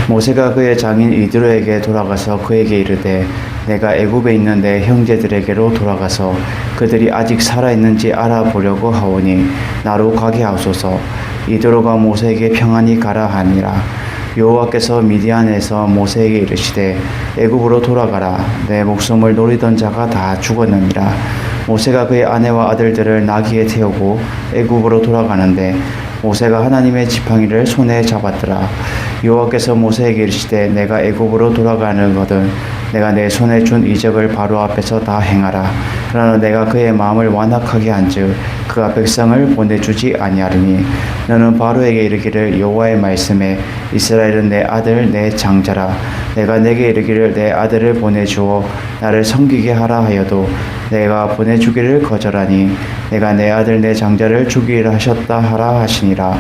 모세가 그의 장인 이드로에게 돌아가서 그에게 이르되 내가 애굽에 있는 내 형제들에게로 돌아가서 그들이 아직 살아있는지 알아보려고 하오니 나로 가게 하소서. 이드로가 모세에게 평안히 가라 하니라. 여호와께서 미디안에서 모세에게 이르시되 애굽으로 돌아가라. 내 목숨을 노리던 자가 다 죽었느니라. 모세가 그의 아내와 아들들을 나귀에 태우고 애굽으로 돌아가는데 모세가 하나님의 지팡이를 손에 잡았더라. 여호와께서 모세에게 이르시되 내가 애굽으로 돌아가는거든 내가 내 손에 준 이적을 바로 앞에서 다 행하라. 그러나 내가 그의 마음을 완악하게 한즉 그가 백성을 보내주지 아니하리니 너는 바로에게 이르기를 여호와의 말씀에 이스라엘은 내 아들 내 장자라. 내가 내게 이르기를 내 아들을 보내주어 나를 섬기게 하라 하여도 내가 보내주기를 거절하니 내가 내 아들 내 장자를 죽이라 하셨다 하라 하시니라.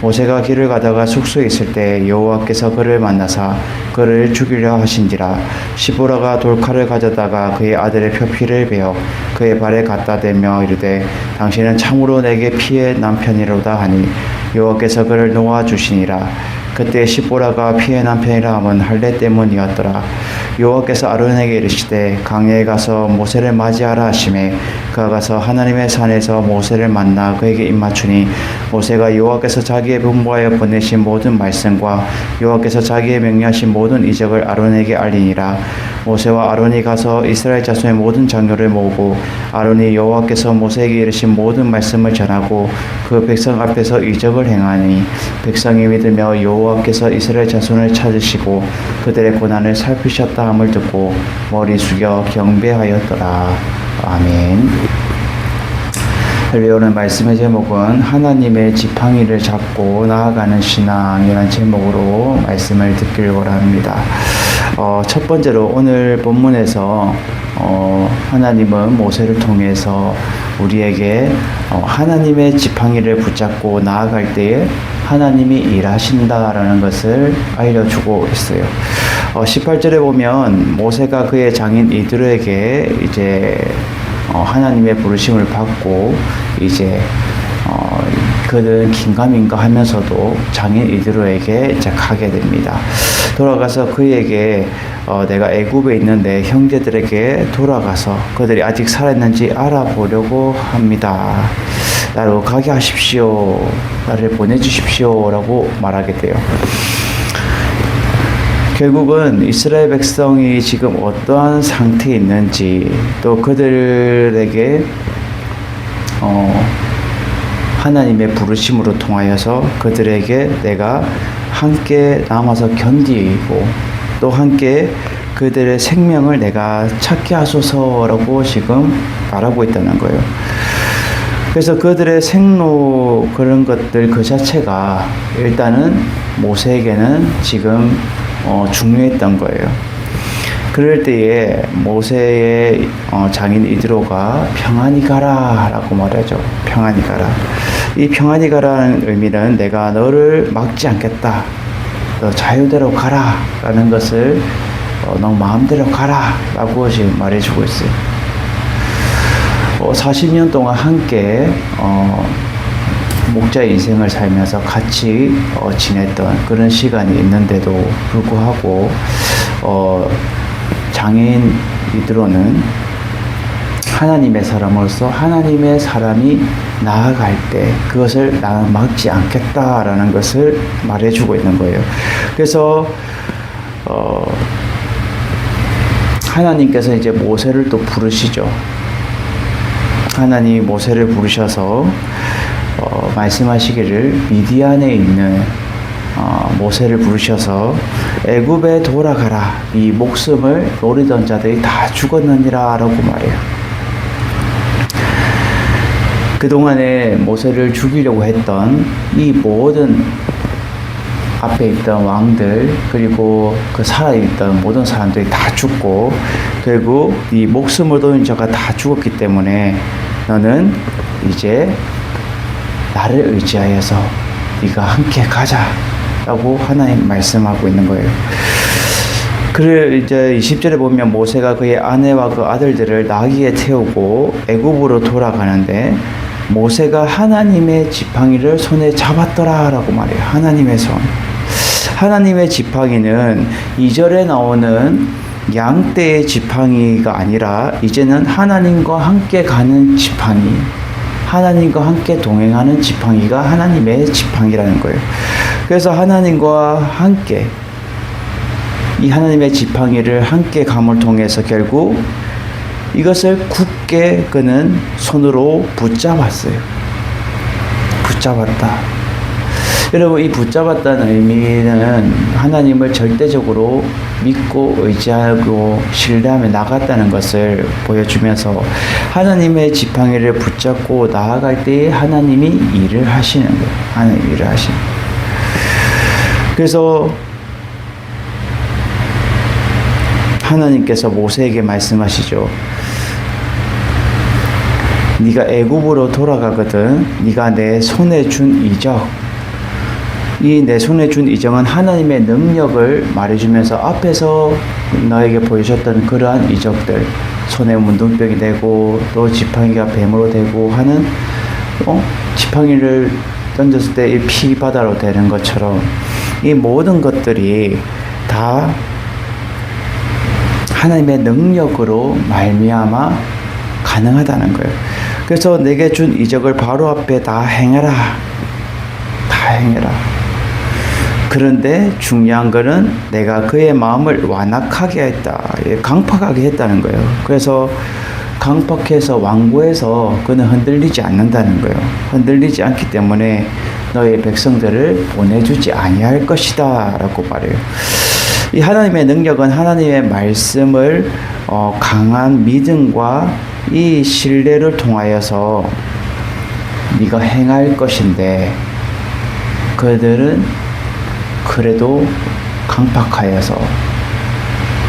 모세가 길을 가다가 숙소에 있을 때 여호와께서 그를 만나사 그를 죽이려 하신지라. 시보라가 돌칼을 가져다가 그의 아들의 표피를 베어 그의 발에 갖다 대며 이르되 당신은 참으로 내게 피의 남편이로다 하니 여호와께서 그를 놓아 주시니라. 그때 시보라가 피의 남편이라 함은 할례 때문이었더라. 여호와께서 아론에게 이르시되 강야에 가서 모세를 맞이하라 하시매 그가 가서 하나님의 산에서 모세를 만나 그에게 입맞추니 모세가 여호와께서 자기의 분부하여 보내신 모든 말씀과 여호와께서 자기의 명령하신 모든 이적을 아론에게 알리니라. 모세와 아론이 가서 이스라엘 자손의 모든 장로를 모으고 아론이 여호와께서 모세에게 이르신 모든 말씀을 전하고 그 백성 앞에서 이적을 행하니 백성이 믿으며 여호와께서 이스라엘 자손을 찾으시고 그들의 고난을 살피셨다 함을 듣고 머리 숙여 경배하였더라. 아멘. 오늘 말씀의 제목은 하나님의 지팡이를 잡고 나아가는 신앙이라는 제목으로 말씀을 듣기를 원합니다. 첫 번째로 오늘 본문에서 하나님은 모세를 통해서 우리에게 하나님의 지팡이를 붙잡고 나아갈 때에 하나님이 일하신다라는 것을 알려주고 있어요. 18절에 보면 모세가 그의 장인 이드로에게 이제 하나님의 부르심을 받고 이제 그는 긴가민가 하면서도 장인 이드로에게 이제 가게 됩니다. 돌아가서 그에게 내가 애굽에 있는 내 형제들에게 돌아가서 그들이 아직 살아있는지 알아보려고 합니다. 나로 가게 하십시오. 나를 보내주십시오. 라고 말하게 돼요. 결국은 이스라엘 백성이 지금 어떠한 상태에 있는지 또 그들에게 하나님의 부르심으로 통하여서 그들에게 내가 함께 남아서 견디고 또 함께 그들의 생명을 내가 찾게 하소서라고 지금 말하고 있다는 거예요. 그래서 그들의 생로 그런 것들 그 자체가 일단은 모세에게는 지금 중요했던 거예요. 그럴 때에 모세의 장인 이드로가 평안히 가라 라고 말하죠. 평안히 가라. 이 평안히 가라는 의미는 내가 너를 막지 않겠다. 너 자유대로 가라 라는 것을 너 마음대로 가라 라고 지금 말해주고 있어요. 40년 동안 함께 목자 인생을 살면서 같이 지냈던 그런 시간이 있는데도 불구하고 장인 이드로는 하나님의 사람으로서 하나님의 사람이 나아갈 때 그것을 나는 막지 않겠다라는 것을 말해주고 있는 거예요. 그래서 하나님께서 이제 모세를 또 부르시죠. 하나님이 모세를 부르셔서 말씀하시기를 미디안에 있는 모세를 부르셔서 애굽에 돌아가라. 이 목숨을 노리던 자들이 다 죽었느니라 라고 말해요. 그동안에 모세를 죽이려고 했던 이 모든 앞에 있던 왕들 그리고 그 살아있던 모든 사람들이 다 죽고 결국 이 목숨을 놓은 자가 다 죽었기 때문에 너는 이제 나를 의지하여서 네가 함께 가자 라고 하나님 말씀하고 있는 거예요. 그를 이제 20절에 보면 모세가 그의 아내와 그 아들들을 나귀에 태우고 애굽으로 돌아가는데 모세가 하나님의 지팡이를 손에 잡았더라 라고 말해요. 하나님의 손. 하나님의 지팡이는 2절에 나오는 양떼의 지팡이가 아니라 이제는 하나님과 함께 가는 지팡이, 하나님과 함께 동행하는 지팡이가 하나님의 지팡이라는 거예요. 그래서 하나님과 함께 이 하나님의 지팡이를 함께 감을 통해서 결국 이것을 굳게 그는 손으로 붙잡았어요. 붙잡았다. 여러분, 이 붙잡았다는 의미는 하나님을 절대적으로 믿고 의지하고 신뢰하며 나갔다는 것을 보여주면서 하나님의 지팡이를 붙잡고 나아갈 때 하나님이 일을 하시는 거예요. 하나님 일을 하시는 거예요. 그래서 하나님께서 모세에게 말씀하시죠. 네가 애굽으로 돌아가거든 네가 내 손에 준 이적, 이 내 손에 준 이적은 하나님의 능력을 말해주면서 앞에서 너에게 보여줬던 그러한 이적들, 손에 문둥병이 되고 또 지팡이가 뱀으로 되고 하는 지팡이를 던졌을 때 이 피바다로 되는 것처럼 이 모든 것들이 다 하나님의 능력으로 말미암아 가능하다는 거예요. 그래서 내게 준 이적을 바로 앞에 다 행해라. 다 행해라. 그런데 중요한 거는 내가 그의 마음을 완악하게 했다. 강팍하게 했다는 거예요. 그래서 강팍해서 완고해서 그는 흔들리지 않는다는 거예요. 흔들리지 않기 때문에 너의 백성들을 보내주지 아니할 것이다 라고 말해요. 이 하나님의 능력은 하나님의 말씀을 강한 믿음과 이 신뢰를 통하여서 네가 행할 것인데 그들은 그래도 강팍하여서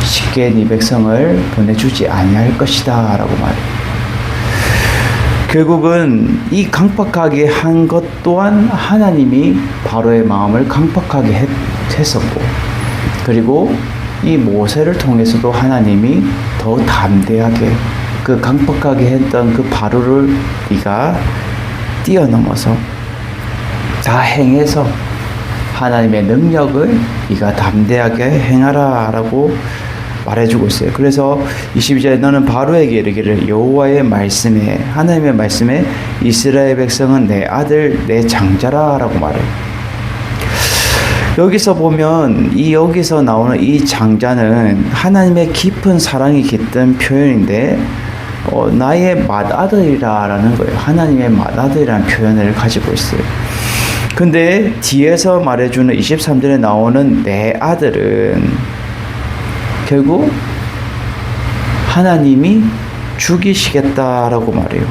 쉽게 네 백성을 보내주지 아니할 것이다 라고 말해요. 결국은 이 강팍하게 한 것 또한 하나님이 바로의 마음을 강팍하게 했었고, 그리고 이 모세를 통해서도 하나님이 더 담대하게 그 강팍하게 했던 그 바로를 네가 뛰어넘어서 다 행해서 하나님의 능력을 네가 담대하게 행하라 라고 말해주고 있어요. 그래서 22절에 너는 바로에게 이르기를 여호와의 말씀에, 하나님의 말씀에 이스라엘 백성은 내 아들 내 장자라 라고 말해요. 여기서 보면 여기서 나오는 이 장자는 하나님의 깊은 사랑이 깃든 표현인데 나의 맏아들이라는 거예요. 하나님의 맏아들이라는 표현을 가지고 있어요. 근데 뒤에서 말해주는 23절에 나오는 내 아들은 결국 하나님이 죽이시겠다라고 말해요.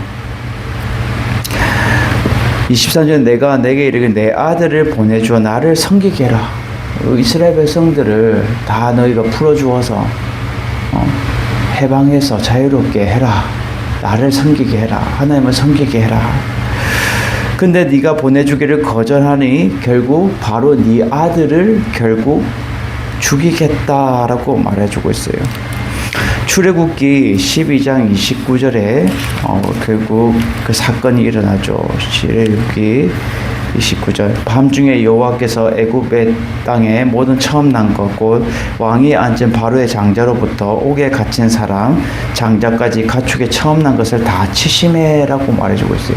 23절에 내가 내게 이르기를 내 아들을 보내주어 나를 섬기게 해라. 이스라엘 백성들을 다 너희가 풀어주어서 해방해서 자유롭게 해라. 나를 섬기게 해라. 하나님을 섬기게 해라. 근데 네가 보내주기를 거절하니 결국 바로 네 아들을 결국 죽이겠다라고 말해주고 있어요. 출애굽기 12장 29절에 결국 그 사건이 일어나죠. 출애굽기 29절 밤중에 여호와께서 애굽의 땅에 모든 처음 난 것 곧 왕이 앉은 바로의 장자로부터 옥에 갇힌 사람 장자까지 가축에 처음 난 것을 다 치심해라고 말해주고 있어요.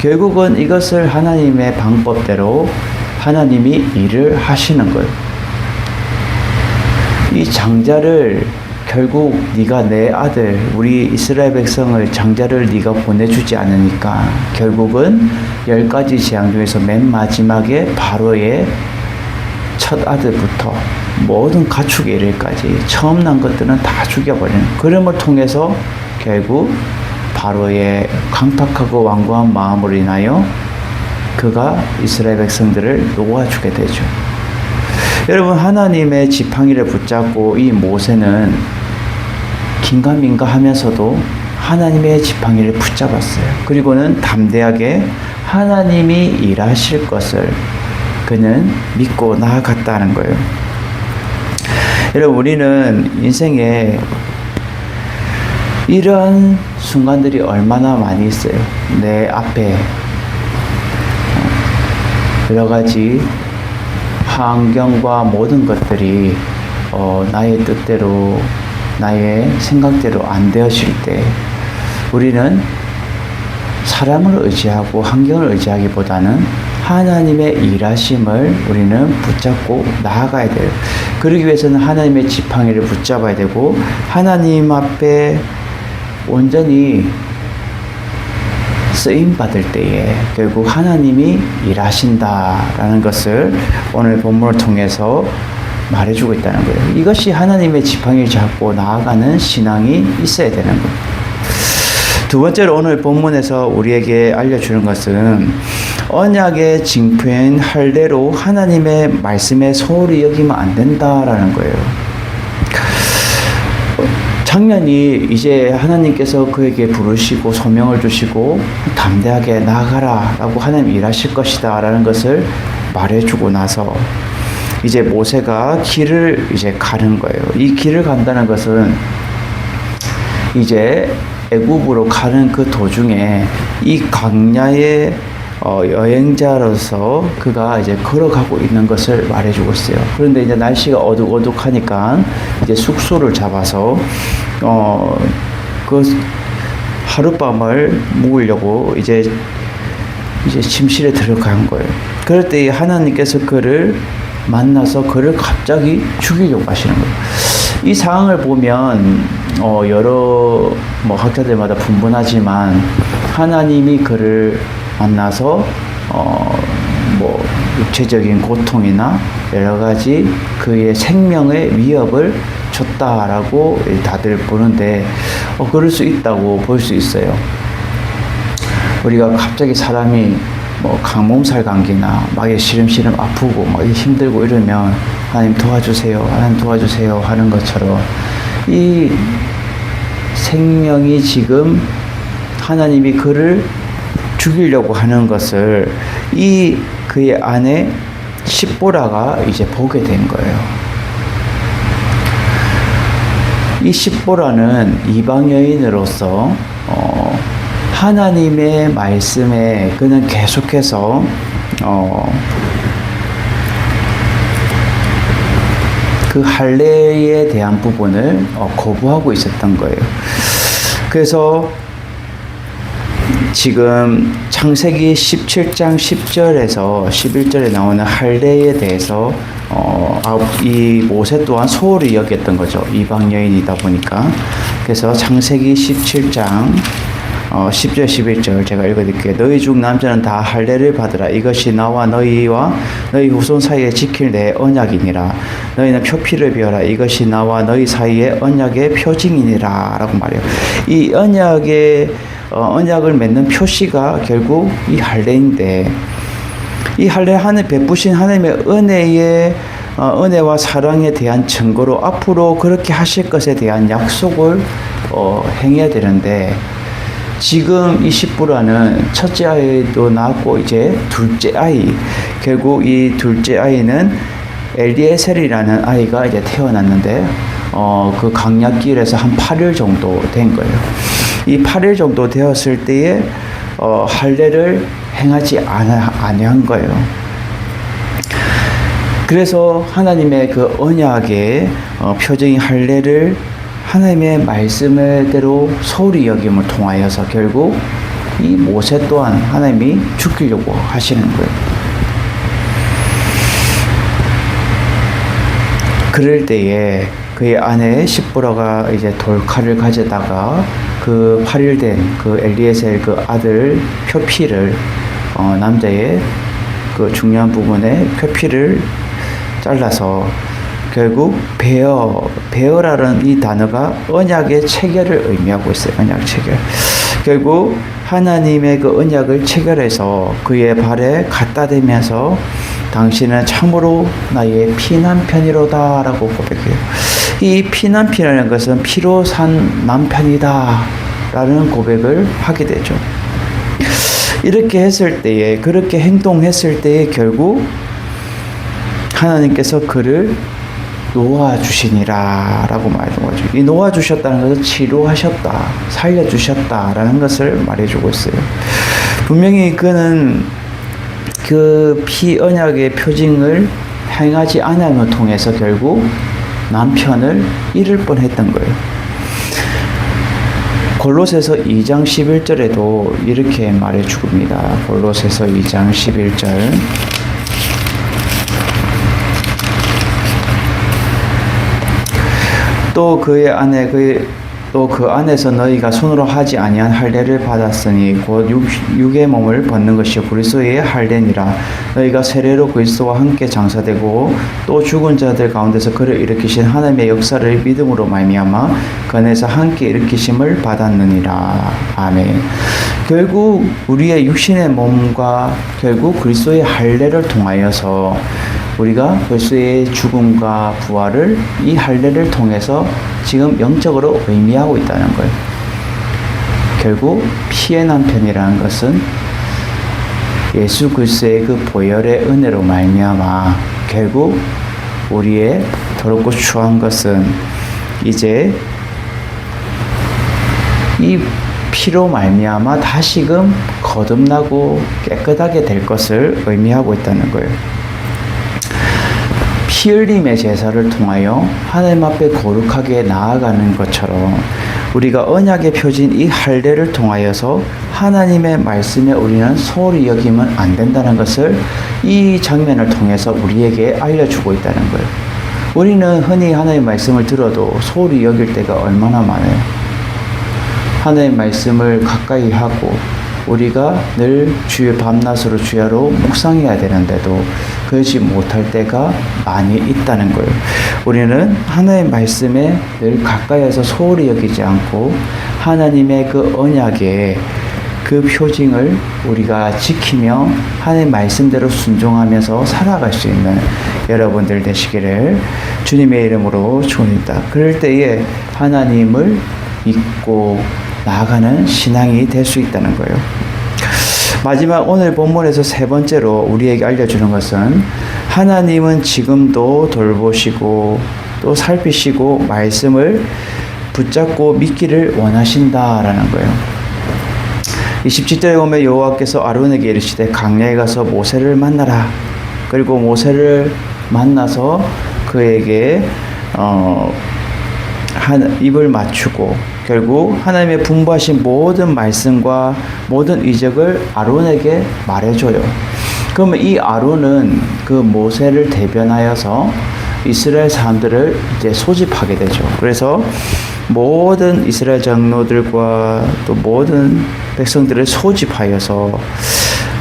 결국은 이것을 하나님의 방법대로 하나님이 일을 하시는 거예요. 이 장자를 결국 네가 내 아들 우리 이스라엘 백성을 장자를 네가 보내주지 않으니까 결국은 10가지 재앙 중에서 맨 마지막에 바로의 첫 아들부터 모든 가축의 일까지 처음 난 것들은 다 죽여버리는 그름을 통해서 결국 바로의 강팍하고 완고한 마음으로 인하여 그가 이스라엘 백성들을 놓아주게 되죠. 여러분, 하나님의 지팡이를 붙잡고 이 모세는 긴가민가 하면서도 하나님의 지팡이를 붙잡았어요. 그리고는 담대하게 하나님이 일하실 것을 그는 믿고 나아갔다는 거예요. 여러분, 우리는 인생에 이런 순간들이 얼마나 많이 있어요. 내 앞에 여러 가지 환경과 모든 것들이 나의 뜻대로 나의 생각대로 안 되어질 때 우리는 사람을 의지하고 환경을 의지하기보다는 하나님의 일하심을 우리는 붙잡고 나아가야 돼요. 그러기 위해서는 하나님의 지팡이를 붙잡아야 되고 하나님 앞에 온전히 쓰임받을 때에 결국 하나님이 일하신다라는 것을 오늘 본문을 통해서 말해주고 있다는 거예요. 이것이 하나님의 지팡이를 잡고 나아가는 신앙이 있어야 되는 겁니다. 두 번째로 오늘 본문에서 우리에게 알려주는 것은 언약의 징표인 할례로 하나님의 말씀에 소홀히 여기면 안 된다라는 거예요. 장면이 이제 하나님께서 그에게 부르시고 소명을 주시고 담대하게 나아가라 라고 하나님 일하실 것이다 라는 것을 말해주고 나서 이제 모세가 길을 이제 가는 거예요. 이 길을 간다는 것은 이제 애굽으로 가는 그 도중에 이 광야의 여행자로서 그가 이제 걸어가고 있는 것을 말해주고 있어요. 그런데 이제 날씨가 어둑어둑하니까 이제 숙소를 잡아서 그 하룻밤을 묵으려고 이제 침실에 들어간 거예요. 그럴 때 하나님께서 그를 만나서 그를 갑자기 죽이려고 하시는 거예요. 이 상황을 보면 여러 학자들마다 분분하지만 하나님이 그를 만나서 육체적인 고통이나 여러 가지 그의 생명의 위협을 줬다라고 다들 보는데 그럴 수 있다고 볼 수 있어요. 우리가 갑자기 사람이 강몸살 감기나 막 시름시름 아프고 막 힘들고 이러면 하나님 도와주세요, 하나님 도와주세요 하는 것처럼 이 생명이 지금 하나님이 그를 죽이려고 하는 것을 이 그의 아내 십보라가 이제 보게 된 거예요. 이 십보라는 이방 여인으로서 하나님의 말씀에 그는 계속해서 그 할례에 대한 부분을 거부하고 있었던 거예요. 그래서 지금 창세기 17장 10절에서 11절에 나오는 할례에 대해서 이 모세 또한 소홀히 여겼던 거죠. 이방 여인이다 보니까. 그래서 창세기 17장 10절 11절 제가 읽어드릴게요. 너희 중 남자는 다 할례를 받으라. 이것이 나와 너희와 너희 후손 사이에 지킬 내 언약이니라. 너희는 표피를 비워라. 이것이 나와 너희 사이에 언약의 표징이니라 라고 말해요. 이 언약을 맺는 표시가 결국 이 할례인데 이 할례 하늘 베푸신 하나님의 은혜와 사랑에 대한 증거로 앞으로 그렇게 하실 것에 대한 약속을 행해야 되는데 지금 이 십보라는 첫째 아이도 낳았고 이제 둘째 아이 결국 이 둘째 아이는 엘리에셀이라는 아이가 이제 태어났는데 그 강약길에서 한 8일 정도 된 거예요. 이 8일 정도 되었을 때에 할례를 행하지 아니한 거예요. 그래서 하나님의 그 언약의 표징인 할례를 하나님의 말씀대로 소홀히 여김을 통하여서 결국 이 모세 또한 하나님이 죽이려고 하시는 거예요. 그럴 때에 그의 아내 십보라가 이제 돌칼을 가져다가 그 8일 된 그 엘리에셀 그 아들 표피를 남자의 그 중요한 부분에 표피를 잘라서 결국 베어라는 이 단어가 언약의 체결을 의미하고 있어요. 언약 체결. 결국 하나님의 그 언약을 체결해서 그의 발에 갖다 대면서 당신은 참으로 나의 피난편이로다 라고 고백해요. 이 피난편이라는 것은 피로 산 남편이다 라는 고백을 하게 되죠. 이렇게 했을 때에 그렇게 행동했을 때에 결국 하나님께서 그를 놓아주시니라 라고 말해준 거죠. 이 놓아주셨다는 것은 치료하셨다, 살려주셨다 라는 것을 말해주고 있어요. 분명히 그는 그 피언약의 표징을 행하지 않음을 통해서 결국 남편을 잃을 뻔했던 거예요. 골로새서 2장 11절에도 이렇게 말해 죽습니다. 골로새서 2장 11절. 또 그의 안에 또 그 안에서 너희가 손으로 하지 아니한 할례를 받았으니 곧 육의 몸을 벗는 것이 그리스도의 할례니라. 너희가 세례로 그리스도와 함께 장사되고 또 죽은 자들 가운데서 그를 일으키신 하나님의 역사를 믿음으로 말미암아 그 안에서 함께 일으키심을 받았느니라. 아멘. 결국 우리의 육신의 몸과 결국 그리스도의 할례를 통하여서 우리가 그리스도의 죽음과 부활을 이 할례를 통해서 지금 영적으로 의미하고 있다는 거예요. 결국 피의 남편이라는 것은 예수 그리스도의 그 보혈의 은혜로 말미암아 결국 우리의 더럽고 추한 것은 이제 이 피로 말미암아 다시금 거듭나고 깨끗하게 될 것을 의미하고 있다는 거예요. 피 흘림의 제사를 통하여 하나님 앞에 거룩하게 나아가는 것처럼 우리가 언약의 표진 이 할례를 통하여서 하나님의 말씀에 우리는 소홀히 여기면 안 된다는 것을 이 장면을 통해서 우리에게 알려주고 있다는 거예요. 우리는 흔히 하나님의 말씀을 들어도 소홀히 여길 때가 얼마나 많아요. 하나님의 말씀을 가까이 하고 우리가 늘 주의 밤낮으로 주야로 묵상해야 되는데도 그러지 못할 때가 많이 있다는 거예요. 우리는 하나님의 말씀에 늘 가까이에서 소홀히 여기지 않고 하나님의 그 언약의 그 표징을 우리가 지키며 하나님의 말씀대로 순종하면서 살아갈 수 있는 여러분들 되시기를 주님의 이름으로 축원합니다. 그럴 때에 하나님을 믿고 나아가는 신앙이 될 수 있다는 거예요. 마지막 오늘 본문에서 세 번째로 우리에게 알려주는 것은 하나님은 지금도 돌보시고 또 살피시고 말씀을 붙잡고 믿기를 원하신다라는 거예요. 27절에 보면 여호와께서 아론에게 이르시되 광야에 가서 모세를 만나라. 그리고 모세를 만나서 그에게 입을 맞추고 결국 하나님의 분부하신 모든 말씀과 모든 이적을 아론에게 말해줘요. 그러면 이 아론은 그 모세를 대변하여서 이스라엘 사람들을 이제 소집하게 되죠. 그래서 모든 이스라엘 장로들과 또 모든 백성들을 소집하여서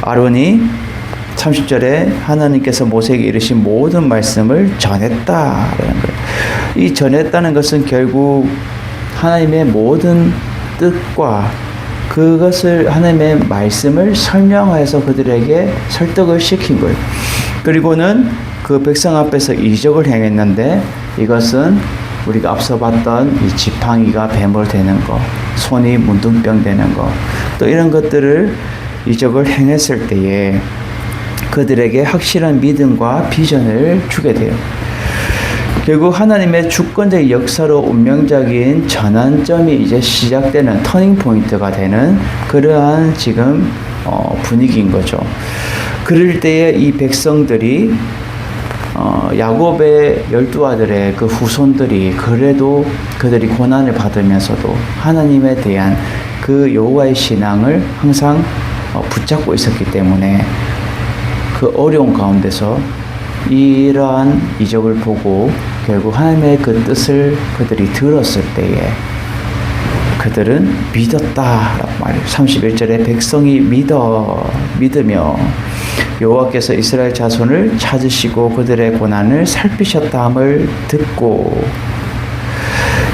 아론이 30절에 하나님께서 모세에게 이르신 모든 말씀을 전했다라는 거예요. 이 전했다는 것은 결국 하나님의 모든 뜻과 그것을 하나님의 말씀을 설명하여서 그들에게 설득을 시킨 거예요. 그리고는 그 백성 앞에서 이적을 행했는데 이것은 우리가 앞서 봤던 이 지팡이가 뱀을 되는 거, 손이 문둥병 되는 거, 또 이런 것들을 이적을 행했을 때에 그들에게 확실한 믿음과 비전을 주게 돼요. 결국 하나님의 주권적인 역사로 운명적인 전환점이 이제 시작되는 터닝 포인트가 되는 그러한 지금 분위기인 거죠. 그럴 때에 이 백성들이 야곱의 12아들의 그 후손들이 그래도 그들이 고난을 받으면서도 하나님에 대한 그 여호와의 신앙을 항상 붙잡고 있었기 때문에 그 어려운 가운데서 이러한 이적을 보고 결국 하나님의 그 뜻을 그들이 들었을 때에 그들은 믿었다라고 말해요. 31절에 백성이 믿으며 여호와께서 이스라엘 자손을 찾으시고 그들의 고난을 살피셨다함을 듣고,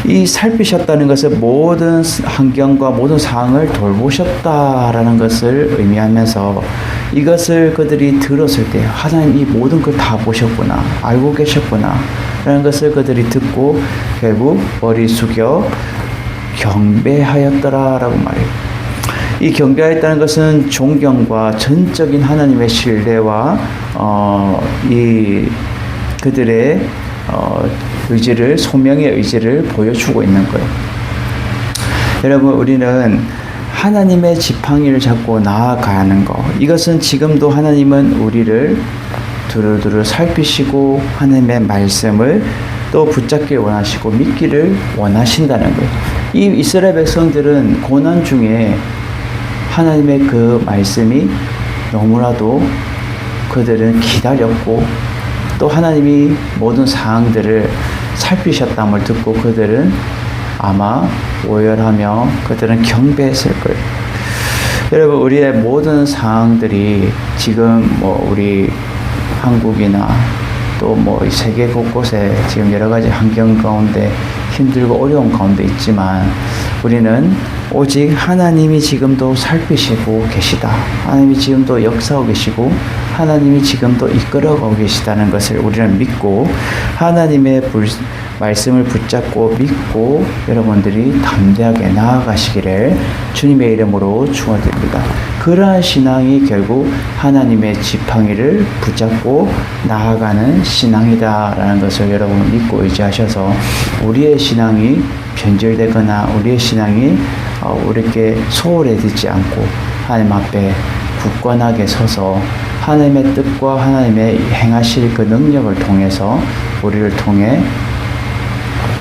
이 살피셨다는 것은 모든 환경과 모든 상황을 돌보셨다라는 것을 의미하면서 이것을 그들이 들었을 때 하나님 이 모든 걸 다 보셨구나, 알고 계셨구나 라는 것을 그들이 듣고 결국 머리 숙여 경배하였더라라고 말해요. 이 경배하였다는 것은 존경과 전적인 하나님의 신뢰와 이 그들의 의지를, 소명의 의지를 보여주고 있는 거예요. 여러분, 우리는 하나님의 지팡이를 잡고 나아가는 것, 이것은 지금도 하나님은 우리를 두루두루 살피시고 하나님의 말씀을 또 붙잡길 원하시고 믿기를 원하신다는 거예요. 이 이스라엘 백성들은 고난 중에 하나님의 그 말씀이 너무나도 그들은 기다렸고 또 하나님이 모든 상황들을 살피셨다는 듣고 그들은 아마 오열하며 그들은 경배했을 거예요. 여러분, 우리의 모든 상황들이 지금 뭐 우리 한국이나 또 뭐 세계 곳곳에 지금 여러 가지 환경 가운데 힘들고 어려운 가운데 있지만 우리는 오직 하나님이 지금도 살피시고 계시다. 하나님이 지금도 역사하고 계시고 하나님이 지금도 이끌어가고 계시다는 것을 우리는 믿고 하나님의 말씀을 붙잡고 믿고 여러분들이 담대하게 나아가시기를 주님의 이름으로 축원드립니다. 그러한 신앙이 결국 하나님의 지팡이를 붙잡고 나아가는 신앙이다라는 것을 여러분 믿고 의지하셔서 우리의 신앙이 변질되거나 우리의 신앙이 우리에게 소홀해지지 않고 하나님 앞에 굳건하게 서서 하나님의 뜻과 하나님의 행하실 그 능력을 통해서 우리를 통해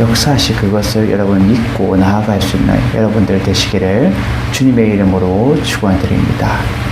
역사하실 그것을 여러분 믿고 나아갈 수 있는 여러분들 되시기를 주님의 이름으로 축원드립니다.